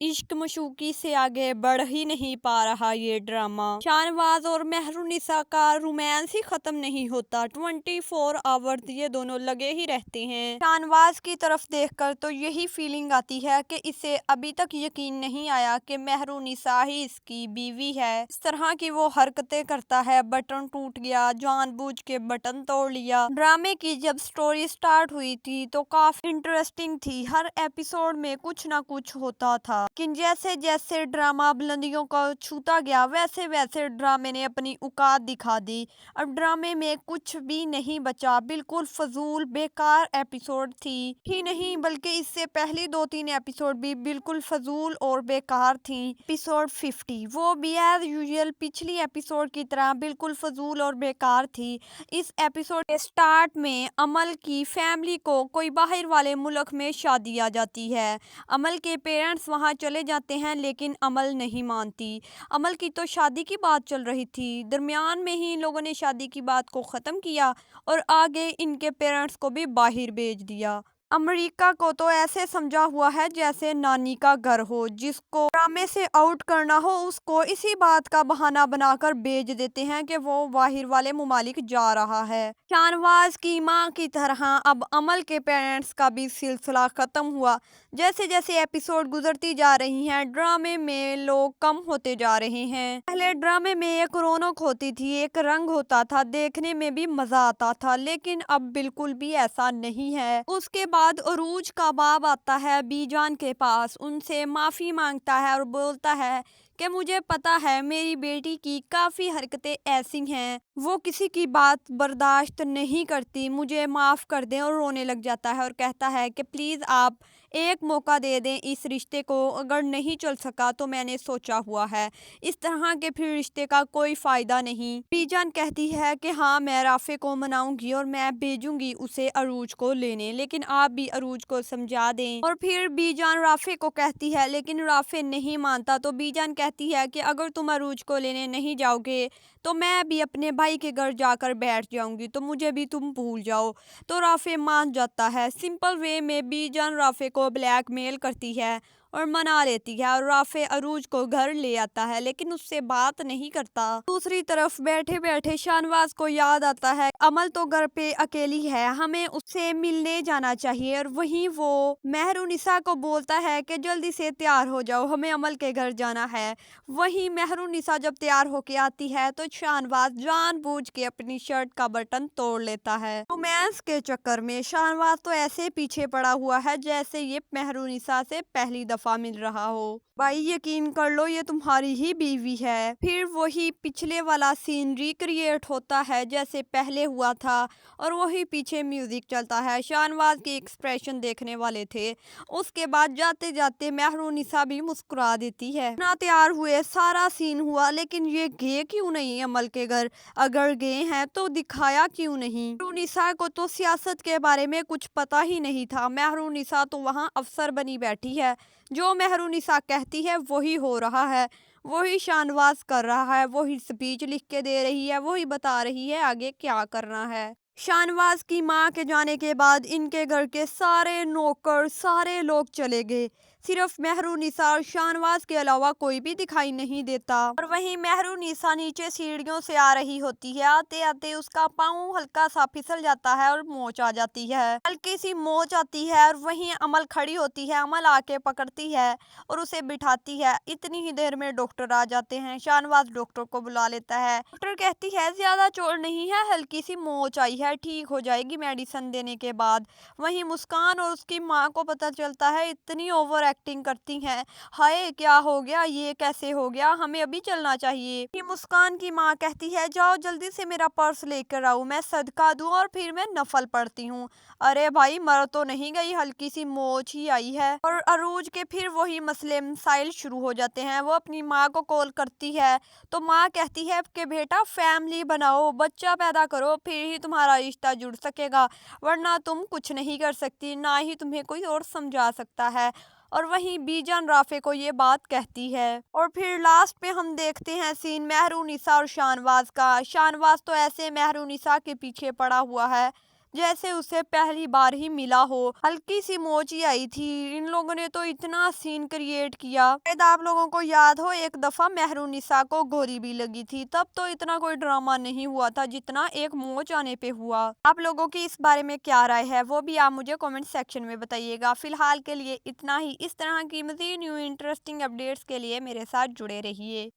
इश्क मशूकी से आगे बढ़ ही नहीं पा रहा ये ड्रामा। शाहनवाज और मेहरुनिसा का रोमांस ही खत्म नहीं होता। 24 आवर्स ये दोनों लगे ही रहते हैं। शाहनवाज की तरफ देखकर तो यही फीलिंग आती है कि इसे अभी तक यकीन नहीं आया कि मेहरुनिसा ही इसकी बीवी है। इस तरह की वो हरकतें करता है, बटन टूट गया, जानबूझ के बटन तोड़ लिया। ड्रामे की जब स्टोरी स्टार्ट हुई थी तो काफी इंटरेस्टिंग थी। हर एपिसोड में कुछ ना कुछ होता था, लेकिन जैसे जैसे ड्रामा बुलंदियों को छूता गया वैसे वैसे ड्रामे ने अपनी औकात दिखा दी। अब ड्रामे में कुछ भी नहीं बचा, बिल्कुल फजूल बेकार एपिसोड थी ही नहीं बल्कि इससे पहली 2-3 एपिसोड भी बिल्कुल फजूल और बेकार थी। एपिसोड 50 वो भी एज यूजुअल पिछली एपिसोड की तरह बिल्कुल फजूल और बेकार थी। इस एपिसोड के स्टार्ट में अमल की फैमिली को कोई बाहर वाले मुल्क में शादी आ जाती है। अमल के पेरेंट्स वहां चले जाते हैं लेकिन अमल नहीं मानती। अमल की तो शादी की बात चल रही थी, दरमियान में ही इन लोगों ने शादी की बात को ख़त्म किया और आगे इनके पेरेंट्स को भी बाहर भेज दिया। अमेरिका को तो ऐसे समझा हुआ है जैसे नानी का घर हो। जिसको ड्रामे से आउट करना हो उसको इसी बात का बहाना बनाकर भेज देते हैं कि वो बाहर वाले मुमालिक जा रहा है। शाहनवाज की माँ की तरह अब अमल के पेरेंट्स का भी सिलसिला खत्म हुआ। जैसे जैसे एपिसोड गुजरती जा रही हैं ड्रामे में लोग कम होते जा रहे हैं। पहले ड्रामे में एक रौनक होती थी, एक रंग होता था, देखने में भी मजा आता था, लेकिन अब बिल्कुल भी ऐसा नहीं है। उसके बाद अरूज का बाप आता है बीजान के पास, उनसे माफी मांगता है और बोलता है कि मुझे पता है मेरी बेटी की काफ़ी हरकतें ऐसी हैं, वो किसी की बात बर्दाश्त नहीं करती, मुझे माफ़ कर दें, और रोने लग जाता है और कहता है कि प्लीज़ आप एक मौका दे दें इस रिश्ते को, अगर नहीं चल सका तो मैंने सोचा हुआ है, इस तरह के फिर रिश्ते का कोई फ़ायदा नहीं। बीजान कहती है कि हाँ मैं राफे को मनाऊंगी और मैं भेजूंगी उसे अरूज को लेने, लेकिन आप भी अरूज को समझा दें। और फिर बीजान राफे को कहती है लेकिन राफे नहीं मानता, तो बीजान कहती है कि अगर तुम अरूज को लेने नहीं जाओगे तो मैं भी अपने भाई के घर जाकर बैठ जाऊंगी, तो मुझे भी तुम भूल जाओ। तो राफे मान जाता है। सिंपल वे में बीजान राफे को ब्लैकमेल करती है और मना लेती है और राफे अरूज को घर ले आता है लेकिन उससे बात नहीं करता। दूसरी तरफ बैठे बैठे शाहनवाज को याद आता है अमल तो घर पे अकेली है, हमें उससे मिलने जाना चाहिए, और वहीं वो मेहरुनिसा को बोलता है कि जल्दी से तैयार हो जाओ, हमें अमल के घर जाना है। वहीं मेहरुनिसा जब तैयार होके आती है तो शाहनवाज जानबूझ के अपनी शर्ट का बटन तोड़ लेता है। रोमांस के चक्कर में शाहनवाज तो ऐसे पीछे पड़ा हुआ है जैसे ये मेहरुनिसा से पहली दफा मिल रहा हो। भाई यकीन कर लो ये तुम्हारी ही बीवी है। फिर वही पिछले वाला सीन रिक्रिएट होता है जैसे पहले हुआ था और वही पीछे म्यूजिक चलता है। शाहनवाज के एक्सप्रेशन देखने वाले थे। उसके बाद जाते जाते मेहरुनिसा भी मुस्कुरा देती है। ना तैयार हुए सारा सीन हुआ, लेकिन ये गए क्यों नहीं अमल के घर? अगर गए हैं तो दिखाया क्यों नहीं? मेहरुनिसा को तो सियासत के बारे में कुछ पता ही नहीं था। मेहरुनिसा तो वहाँ अफसर बनी बैठी है, जो मेहरुनिसा कहती है वही हो रहा है, वही शाहनवाज कर रहा है, वही स्पीच लिख के दे रही है, वही बता रही है आगे क्या करना है। शाहनवाज की मां के जाने के बाद इनके घर के सारे नौकर सारे लोग चले गए, सिर्फ मेहरुनिसा और शाहनवाज के अलावा कोई भी दिखाई नहीं देता। और वहीं मेहरुनिसा नीचे सीढ़ियों से आ रही होती है, आते आते उसका पाँव हल्का सा फिसल जाता है और मोच आ जाती है, हल्की सी मोच आती है, और वहीं अमल खड़ी होती है। अमल आके पकड़ती है और उसे बिठाती है। इतनी ही देर में डॉक्टर आ जाते हैं। शाहनवाज डॉक्टर को बुला लेता है। डॉक्टर कहती है ज्यादा चोट नहीं है, हल्की सी मोच आई है, ठीक हो जाएगी मेडिसिन देने के बाद। वहीं मुस्कान और उसकी माँ को पता चलता है, इतनी ओवर एक्टिंग करती हैं, हाय क्या हो गया, ये कैसे हो गया, हमें अभी चलना चाहिए। फिर मुस्कान की माँ कहती है जाओ जल्दी से मेरा पर्स लेकर आओ, मैं सदका दूं और फिर मैं नफल पढ़ती हूँ। अरे भाई मर तो नहीं गई, हल्की सी मोच ही आई है। और अरूज के फिर वही मसले मसाइल शुरू हो जाते हैं। वो अपनी माँ को कॉल करती है तो माँ कहती है कि बेटा फैमिली बनाओ, बच्चा पैदा करो, फिर ही तुम्हारा रिश्ता जुड़ सकेगा, वरना तुम कुछ नहीं कर सकती, ना ही तुम्हें कोई और समझा सकता है। और वहीं बीजान राफे को ये बात कहती है। और फिर लास्ट पे हम देखते हैं सीन मेहरुनिसा और शाहनवाज का। शाहनवाज तो ऐसे मेहरुनिसा के पीछे पड़ा हुआ है جیسے اسے پہلی بار ہی ملا ہو، ہلکی سی موچ ہی آئی تھی۔ ان لوگوں نے تو اتنا سین کریٹ کیا۔ شاید آپ لوگوں کو یاد ہو ایک دفعہ مہرونسا کو گولی بھی لگی تھی، تب تو اتنا کوئی ڈرامہ نہیں ہوا تھا جتنا ایک موچ آنے پہ ہوا۔ آپ لوگوں کی اس بارے میں کیا رائے ہے وہ بھی آپ مجھے کمنٹ سیکشن میں بتائیے گا۔ فی الحال کے لیے اتنا ہی۔ اس طرح کی مزید نیو انٹرسٹنگ اپڈیٹس کے لیے میرے ساتھ جڑے رہیے۔